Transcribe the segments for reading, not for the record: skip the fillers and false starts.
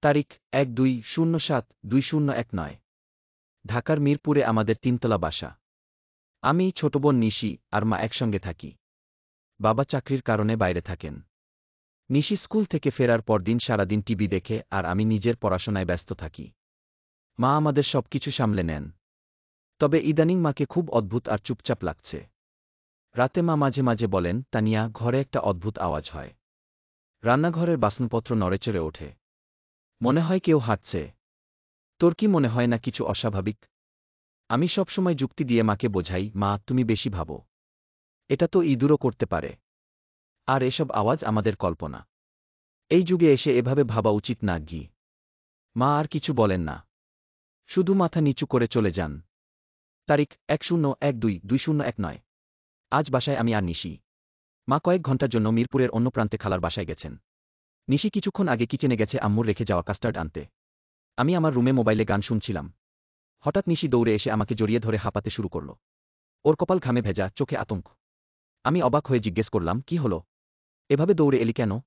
তারিখ ১-২-০৭-২০19। ঢাকার মিরপুরে আমাদের তিনতলা বাসা। আমি, ছোট বোন নিশি আর মা একসঙ্গে থাকি। বাবা চাকরির কারণে বাইরে থাকেন। নিশি স্কুল থেকে ফেরার পরদিন সারাদিন টিভি দেখে আর আমি নিজের পড়াশোনায় ব্যস্ত থাকি। মা আমাদের সবকিছু সামলে নেন। তবে ইদানিং মাকে খুব অদ্ভুত আর চুপচাপ লাগছে। রাতে মা মাঝে মাঝে বলেন, তানিয়া, ঘরে একটা অদ্ভুত আওয়াজ হয়। রান্নাঘরের বাসনপত্র নড়েচড়ে ওঠে। মনে হয় কেউ হাঁটছে। তোর কি মনে হয় না কিছু অস্বাভাবিক? আমি সবসময় যুক্তি দিয়ে মাকে বোঝাই, মা, তুমি বেশি ভাবো। এটা তো ইঁদুরও করতে পারে। আর এসব আওয়াজ আমাদের কল্পনা। এই যুগে এসে এভাবে ভাবা উচিত না গি। মা আর কিছু বলেন না। শুধু মাথা নিচু করে চলে যান। তারিখ ১-০১-২-২০19। আজ বাসায় আমি আর নিশি। মা কয়েক ঘন্টার জন্য মিরপুরের অন্য প্রান্তে খালার বাসায় গেছেন। নিশি কিছুক্ষণ আগে কিচেনে গেছে আম্মুর রেখে যাওয়া কাস্টার্ড আনতে। আমি আমার রুমে মোবাইলে গান শুনছিলাম। হঠাৎ নিশি দৌড়ে এসে আমাকে জড়িয়ে ধরে হাঁপাতে শুরু করল। ওর কপাল ঘামে ভেজা, চোখে আতঙ্ক। আমি অবাক হয়ে জিজ্ঞেস করলাম, কি হলো? এভাবে দৌড়ে এলি কেন?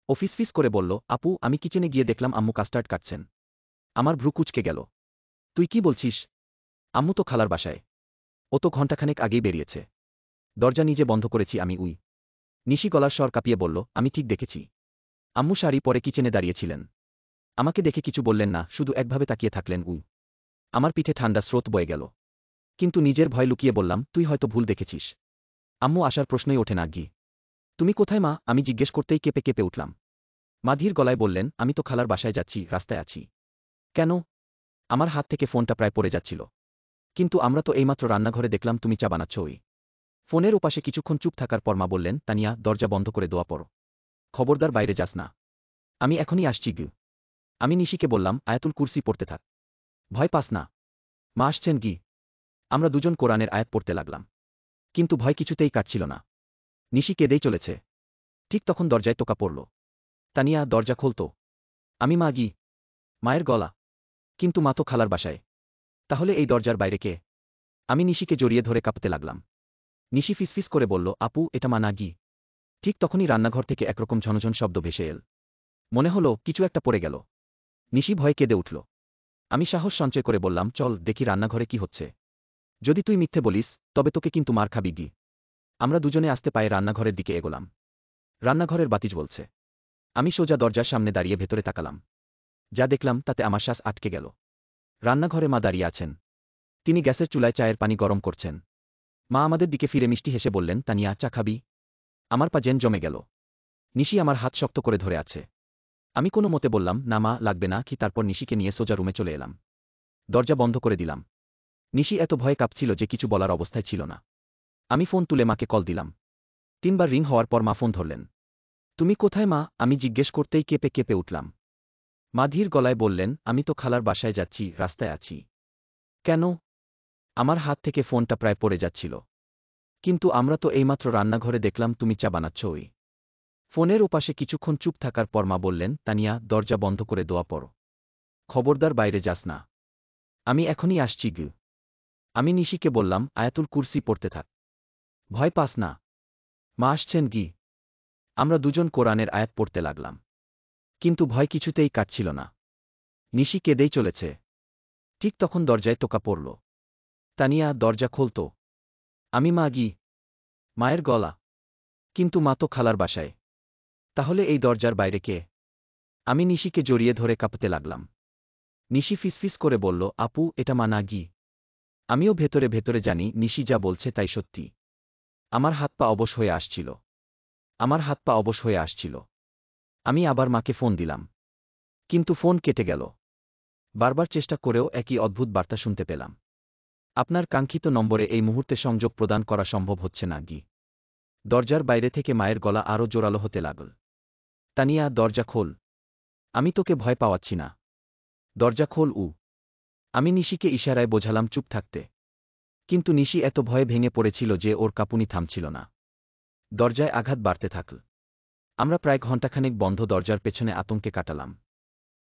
ও ফিসফিস করে বলল, আপু, আমি কিচেনে গিয়ে দেখলাম আম্মু কাস্টার্ড কাটছেন। আমার ভ্রু কুঁচকে গেল। তুই কি বলছিস? আম্মু তো খালার বাসায়। ও তো ঘণ্টাখানেক আগেই বেরিয়েছে। দরজা নিজে বন্ধ করেছি আমি। নিশি গলার স্বর কাঁপিয়ে বলল, আমি ঠিক দেখেছি। আম্মু শাড়ি পরে কিচেনে দাঁড়িয়েছিলেন। আমাকে দেখে কিছু বললেন না, শুধু একভাবে তাকিয়ে থাকলেন। আমার পিঠে ঠান্ডা স্রোত বয়ে গেল। কিন্তু নিজের ভয় লুকিয়ে বললাম, তুই হয়তো ভুল দেখেছিস। আম্মু আসার প্রশ্নই ওঠে না গি। তুমি কোথায় মা? আমি জিজ্ঞেস করতেই কেঁপে কেঁপে উঠলাম। মা ধীর গলায় বললেন, আমি তো খালার বাসায় যাচ্ছি, রাস্তায় আছি। কেন? আমার হাত থেকে ফোনটা প্রায় পড়ে যাচ্ছিল। কিন্তু আমরা তো এইমাত্র রান্নাঘরে দেখলাম তুমি চা বানাচ্ছ। ফোনের ওপাশে কিছুক্ষণ চুপ থাকার পর মা বললেন, তানিয়া, দরজা বন্ধ করে দোয়া পড়ো। খবরদার বাইরে যাস না। আমি এখনই আসছি গি। আমি নিশিকে বললাম, আয়াতুল কুরসি পড়তে থাক। ভয় পাস না। মা আসছেন গি। আমরা দুজন কোরআনের আয়াত পড়তে লাগলাম। কিন্তু ভয় কিছুতেই কাটছিল না। নিশি কেঁদেই চলেছে। ঠিক তখন দরজায় টোকা পড়ল। তানিয়া, দরজা খোলতো। আমি, মা গি। মায়ের গলা। কিন্তু মা তো খালার বাসায়। তাহলে এই দরজার বাইরে কে? আমি নিশিকে জড়িয়ে ধরে কাঁপতে লাগলাম। নিশি ফিসফিস করে বলল, আপু, এটা মা না গি। ঠিক তখনই রান্নাঘর থেকে একরকম ঝনঝন শব্দ ভেসে এল। মনে হলো কিছু একটা পড়ে গেল। নিশি ভয়ে কেঁদে উঠল। আমি সাহস সঞ্চয় করে বললাম, চল দেখি রান্নাঘরে কি হচ্ছে। যদি তুই মিথ্যে বলিস, তবে তোকে কিন্তু মার খাবি গি। আমরা দুজনে আস্তে পায়ে রান্নাঘরের দিকে এগোলাম। রান্নাঘরের বাতি জ্বলছে। আমি সোজা দরজার সামনে দাঁড়িয়ে ভেতরে তাকালাম। যা দেখলাম তাতে আমার শ্বাস আটকে গেল। রান্নাঘরে মা দাঁড়িয়ে আছেন। তিনি গ্যাসের চুলায় চায়ের পানি গরম করছেন। মা আমাদের দিকে ফিরে মিষ্টি হেসে বললেন, তানিয়া, চা খাবি? আমার পা যেন জমে গেল। নিশি আমার হাত শক্ত করে ধরে আছে। আমি কোনো মতে বললাম, না মা, লাগবে না কি। তারপর নিশিকে নিয়ে সোজা রুমে চলে এলাম। দরজা বন্ধ করে দিলাম। নিশি এত ভয়ে কাঁপছিল যে কিছু বলার অবস্থায় ছিল না। আমি ফোন তুলে মাকে কল দিলাম। ৩ বার রিং হওয়ার পর মা ফোন ধরলেন। তুমি কোথায় মা? আমি জিজ্ঞেস করতেই কেঁপে কেঁপে উঠলাম। মা ধীর গলায় বললেন, আমি তো খালার বাসায় যাচ্ছি, রাস্তায় আছি। কেন? আমার হাত থেকে ফোনটা প্রায় পড়ে যাচ্ছিল। কিন্তু আমরা তো এইমাত্র রান্নাঘরে দেখলাম তুমি চা বানাচ্ছ। ফোনের ওপাশে কিছুক্ষণ চুপ থাকার পর মা বললেন, তানিয়া, দরজা বন্ধ করে দোয়া পড়ো। খবরদার বাইরে যাস না। আমি এখনই আসছি গি। আমি নিশিকে বললাম, আয়াতুল কুরসি পড়তে থাক। ভয় পাস না। মা আসছেন গি। আমরা দুজন কোরআনের আয়াত পড়তে লাগলাম। কিন্তু ভয় কিছুতেই কাটছিল না। নিশি কেঁদেই চলেছে। ঠিক তখন দরজায় টোকা পড়ল। তানিয়া, দরজা খোলতো। আমি, মা গি। মায়ের গলা। কিন্তু মা তো খালার বাসায়। তাহলে এই দরজার বাইরে কে? আমি নিশিকে জড়িয়ে ধরে কাঁপতে লাগলাম। নিশি ফিসফিস করে বলল, আপু, এটা মা না গি। আমিও ভেতরে ভেতরে জানি নিশি যা বলছে তাই সত্যি। আমার হাত পা অবশ হয়ে আসছিল। আমার হাত পা অবশ হয়ে আসছিল। আমি আবার মাকে ফোন দিলাম। কিন্তু ফোন কেটে গেল। বারবার চেষ্টা করেও একই অদ্ভুত বার্তা শুনতে পেলাম। আপনার কাঙ্ক্ষিত নম্বরে এই মুহূর্তে সংযোগ প্রদান করা সম্ভব হচ্ছে না গি। দরজার বাইরে থেকে মায়ের গলা আরও জোরালো হতে লাগল। তানিয়া, দরজা খোল। আমি তোকে ভয় পাওয়াচ্ছি না। দরজা খোল। আমি নিশিকে ইশারায় বোঝালাম চুপ থাকতে। কিন্তু নিশি এত ভয়ে ভেঙে পড়েছিল যে ওর কাঁপুনি থামছিল না। দরজায় আঘাত বাড়তে থাকল। আমরা প্রায় ঘণ্টাখানেক বন্ধ দরজার পেছনে আতঙ্কে কাটালাম।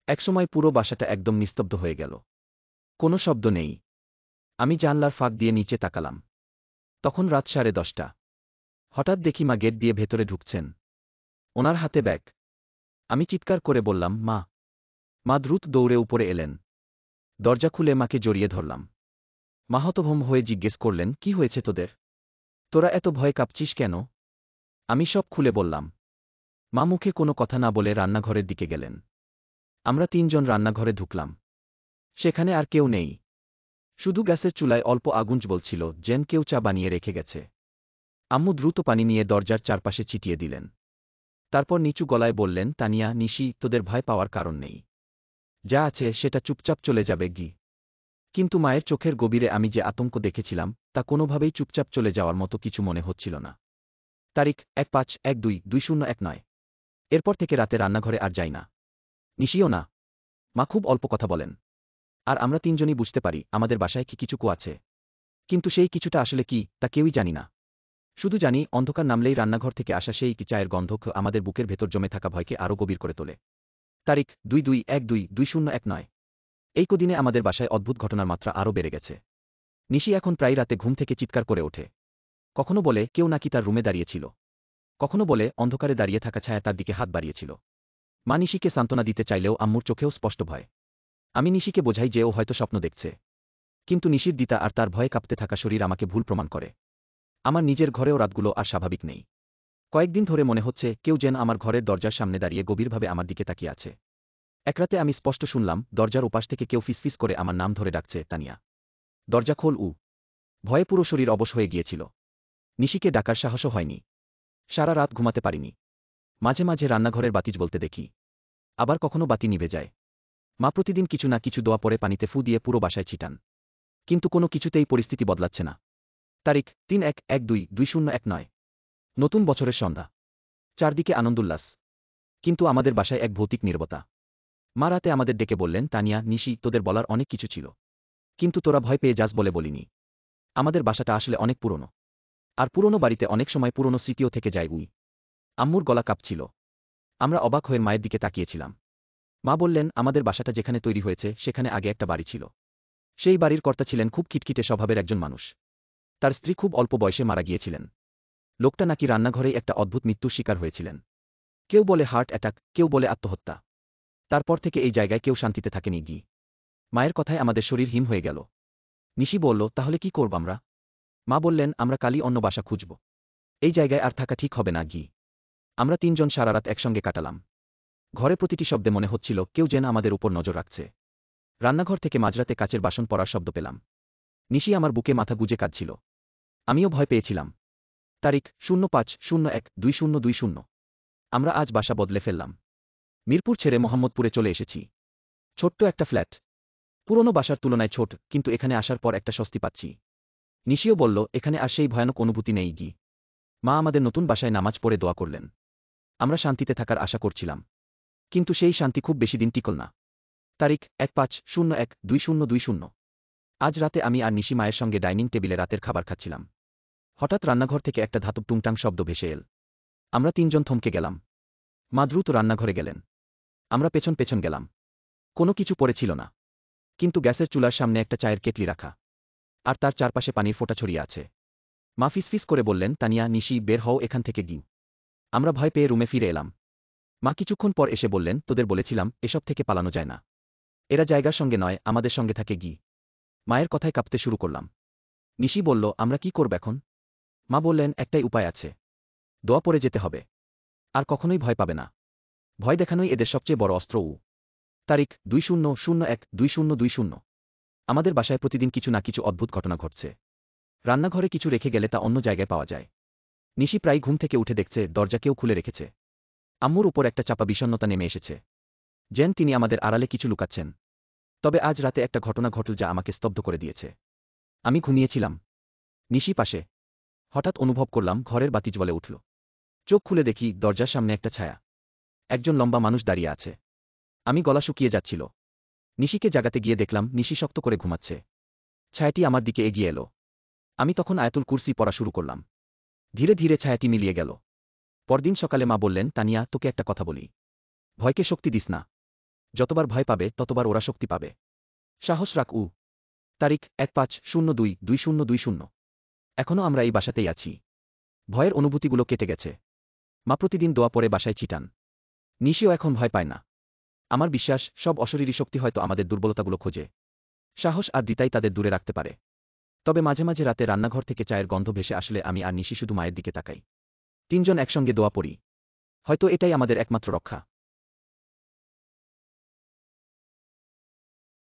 একসময় পুরো বাসাটা একদম নিস্তব্ধ হয়ে গেল। কোনো শব্দ নেই। আমি জানলার ফাঁক দিয়ে নিচে তাকালাম। তখন রাত 10:30। হঠাৎ দেখি মা গেট দিয়ে ভেতরে ঢুকছেন। ওনার হাতে ব্যাগ। আমি চিৎকার করে বললাম, মা। মা দ্রুত দৌড়ে উপরে এলেন। দরজা খুলে মাকে জড়িয়ে ধরলাম। মা হতভম্ব হয়ে জিজ্ঞেস করলেন, কি হয়েছে তোদের? তোরা এত ভয় কাঁপছিস কেন? আমি সব খুলে বললাম। মা মুখে কোনো কথা না বলে রান্নাঘরের দিকে গেলেন। আমরা তিনজন রান্নাঘরে ঢুকলাম। সেখানে আর কেউ নেই। শুধু গ্যাসের চুলায় অল্প আগুন জ্বলছিল, যেন কেউ চা বানিয়ে রেখে গেছে। আম্মু দ্রুত পানি নিয়ে দরজার চারপাশে ছিটিয়ে দিলেন। তারপর নিচু গলায় বললেন, তানিয়া, নিশি, তোদের ভয় পাওয়ার কারণ নেই। যা আছে সেটা চুপচাপ চলে যাবে গি। কিন্তু মায়ের চোখের গভীরে আমি যে আতঙ্ক দেখেছিলাম তা কোনোভাবেই চুপচাপ চলে যাওয়ার মতো কিছু মনে হচ্ছিল না। তারিখ ১৫/১/২/২০১৯। এরপর থেকে রাতে রান্নাঘরে আর যাই না। নিশিও না। মা খুব অল্প কথা বলেন। আর আমরা তিনজনই বুঝতে পারি আমাদের বাসায় কি কিছু আছে। কিন্তু সেই কিছুটা আসলে কি তা কেউই জানি না। শুধু জানি অন্ধকার নামলেই রান্নাঘর থেকে আসা সেই চায়ের গন্ধ আমাদের বুকের ভেতর জমে থাকা ভয়কে আরও গভীর করে তোলে। তারিখ ২/২/১/২০১৯। এই কদিনে আমাদের বাসায় অদ্ভুত ঘটনার মাত্রা আরও বেড়ে গেছে। নিশি এখন প্রায় রাতে ঘুম থেকে চিৎকার করে ওঠে। কখনো বলে কেউ নাকি তার রুমে দাঁড়িয়েছিল। কখনো বলে অন্ধকারে দাঁড়িয়ে থাকা ছায়া তার দিকে হাত বাড়িয়েছিল। মা নিশিকে সান্ত্বনা দিতে চাইলেও আম্মুর চোখেও স্পষ্ট ভয়। আমি নিশিকে বোঝাই যে ও হয়তো স্বপ্ন দেখছে। কিন্তু নিশির দিতা আর তার ভয়ে কাঁপতে থাকা শরীর আমাকে ভুল প্রমাণ করে। আমার নিজের ঘরেও রাতগুলো আর স্বাভাবিক নেই। কয়েকদিন ধরে মনে হচ্ছে কেউ যেন আমার ঘরের দরজার সামনে দাঁড়িয়ে গভীরভাবে আমার দিকে তাকিয়ে আছে। একরাতে আমি স্পষ্ট শুনলাম দরজার ওপাশ থেকে কেউ ফিসফিস করে আমার নাম ধরে ডাকছে, তানিয়া, দরজা খোল। ভয়ে পুরো শরীর অবশ হয়ে গিয়েছিল। নিশিকে ডাকার সাহসও হয়নি। সারা রাত ঘুমাতে পারিনি। মাঝে মাঝে রান্নাঘরের বাতি জ্বলতে দেখি। আবার কখনো বাতি নিভে যায়। মা প্রতিদিন কিছু না কিছু দোয়া পরে পানিতে ফু দিয়ে পুরো বাসায় ছিটান। কিন্তু কোনো কিছুতেই পরিস্থিতি বদলাচ্ছে না। তারিখ ৩/১/১/২০১৯। নতুন বছরের সন্ধ্যা। চারদিকে আনন্দোল্লাস। কিন্তু আমাদের বাসায় এক ভৌতিক নীরবতা। মা রাতে আমাদের ডেকে বললেন, তানিয়া, নিশি, তোদের বলার অনেক কিছু ছিল। কিন্তু তোরা ভয় পেয়ে যাস বলে বলিনি। আমাদের বাসাটা আসলে অনেক পুরনো। আর পুরনো বাড়িতে অনেক সময় পুরনো স্মৃতিও থেকে যায়। আম্মুর গলা কাঁপছিল। আমরা অবাক হয়ে মায়ের দিকে তাকিয়েছিলাম। মা বললেন, আমাদের বাসাটা যেখানে তৈরি হয়েছে সেখানে আগে একটা বাড়ি ছিল। সেই বাড়ির কর্তা ছিলেন খুব খিটখিটে স্বভাবের একজন মানুষ। তার স্ত্রী খুব অল্প বয়সে মারা গিয়েছিলেন। লোকটা নাকি রান্নাঘরেই একটা অদ্ভুত মৃত্যুর শিকার হয়েছিলেন। কেউ বলে হার্ট অ্যাটাক, কেউ বলে আত্মহত্যা। তারপর থেকে এই জায়গায় কেউ শান্তিতে থাকেনি গি। মায়ের কথায় আমাদের শরীর হিম হয়ে গেল। নিশি বলল, তাহলে কি করব আমরা? মা বললেন, আমরা কালই অন্য বাসা খুঁজব। এই জায়গায় আর থাকা ঠিক হবে না গি। আমরা তিনজন সারা রাত একসঙ্গে কাটালাম। ঘরে প্রতিটি শব্দে মনে হচ্ছিল কেউ যেন আমাদের উপর নজর রাখছে। রান্নাঘর থেকে মাঝরাতে কাচের বাসন পড়ার শব্দ পেলাম। নিশি আমার বুকে মাথা গুজে কাঁদছিল। আমিও ভয় পেয়েছিলাম। তারিখ ০৫/০১/২০২০। আমরা আজ বাসা বদলে ফেললাম। মিরপুর ছেড়ে মোহাম্মদপুরে চলে এসেছি। ছোট্ট একটা ফ্ল্যাট। পুরনো বাসার তুলনায় ছোট, কিন্তু এখানে আসার পর একটা স্বস্তি পাচ্ছি। নিশিও বলল, এখানে আর সেই ভয়ানক অনুভূতি নেই গি। মা আমাদের নতুন বাসায় নামাজ পড়ে দোয়া করলেন। আমরা শান্তিতে থাকার আশা করছিলাম। কিন্তু সেই শান্তি খুব বেশি দিন টিকল না। তারিখ ১৫/০১/২০২০। আজ রাতে আমি আর নিশি মায়ের সঙ্গে ডাইনিং টেবিলে রাতের খাবার খাচ্ছিলাম। হঠাৎ রান্নাঘর থেকে একটা ধাতব টুংটাং শব্দ ভেসে এল। আমরা তিনজন থমকে গেলাম। মা দ্রুত রান্নাঘরে গেলেন। আমরা পেছন পেছন গেলাম। কোনো কিছু পড়েছিল না। কিন্তু গ্যাসের চুলার সামনে একটা চায়ের কেটলি রাখা। আর তার চারপাশে পানির ফোঁটা ছড়িয়ে আছে। মা ফিসফিস করে বললেন, তানিয়া, নিশি, বের হও এখান থেকে গিয়ে। আমরা ভয় পেয়ে রুমে ফিরে এলাম। মা কিছুক্ষণ পর এসে বললেন, তোদের বলেছিলাম এসব থেকে পালানো যায় না। এরা জায়গার সঙ্গে নয়, আমাদের সঙ্গে থাকে গি। মায়ের কথায় কাঁপতে শুরু করলাম। নিশি বলল, আমরা কি করব এখন? মা বললেন, একটাই উপায় আছে। দোয়া পড়ে যেতে হবে। আর কখনোই ভয় পাবে না। ভয় দেখানোই এদের সবচেয়ে বড় অস্ত্র। তারিখ ২০/০১/২০২০। আমাদের বাসায় প্রতিদিন কিছু না কিছু অদ্ভুত ঘটনা ঘটছে। রান্নাঘরে কিছু রেখে গেলে তা অন্য জায়গায় পাওয়া যায়। নিশি প্রায় ঘুম থেকে উঠে দেখছে দরজা কেউ খুলে রেখেছে। আম্মুর উপর একটা চাপা বিষণ্ণতা নেমে এসেছে। যেন তিনি আমাদের আড়ালে কিছু লুকাচ্ছেন। তবে আজ রাতে একটা ঘটনা ঘটল যা আমাকে স্তব্ধ করে দিয়েছে। আমি ঘুমিয়েছিলাম। নিশি পাশে। হঠাৎ অনুভব করলাম ঘরের বাতি জ্বলে উঠল। চোখ খুলে দেখি দরজার সামনে একটা ছায়া। একজন লম্বা মানুষ দাঁড়িয়ে আছে। আমি গলা শুকিয়ে যাচ্ছিল। নিশিকে জাগাতে গিয়ে দেখলাম নিশি শক্ত করে ঘুমাচ্ছে। ছায়াটি আমার দিকে এগিয়ে এলো। আমি তখন আয়াতুল কুরসি পড়া শুরু করলাম। ধীরে ধীরে ছায়াটি মিলিয়ে গেল। পরদিন সকালে মা বললেন, তানিয়া, তোকে একটা কথা বলি। ভয়কে শক্তি দিস না। যতবার ভয় পাবে ততবার ওরা শক্তি পাবে। সাহস রাখ। তারিখ ১৫/০২/২০২০। এখনও আমরা এই বাসাতেই আছি। ভয়ের অনুভূতিগুলো কেটে গেছে। মা প্রতিদিন দোয়া পড়ে বাসায় ছিটান। নিশিও এখন ভয় পায় না। আমার বিশ্বাস সব অশরীরী শক্তি হয়তো আমাদের দুর্বলতাগুলো খোঁজে। সাহস আর দ্বিতাই তাদের দূরে রাখতে পারে। তবে মাঝে মাঝে রাতে রান্নাঘর থেকে চায়ের গন্ধ ভেসে আসলে আমি আর নিশি শুধু মায়ের দিকে তাকাই। তিনজন একসঙ্গে দোয়া পড়ি। হয়তো এটাই আমাদের একমাত্র রক্ষা।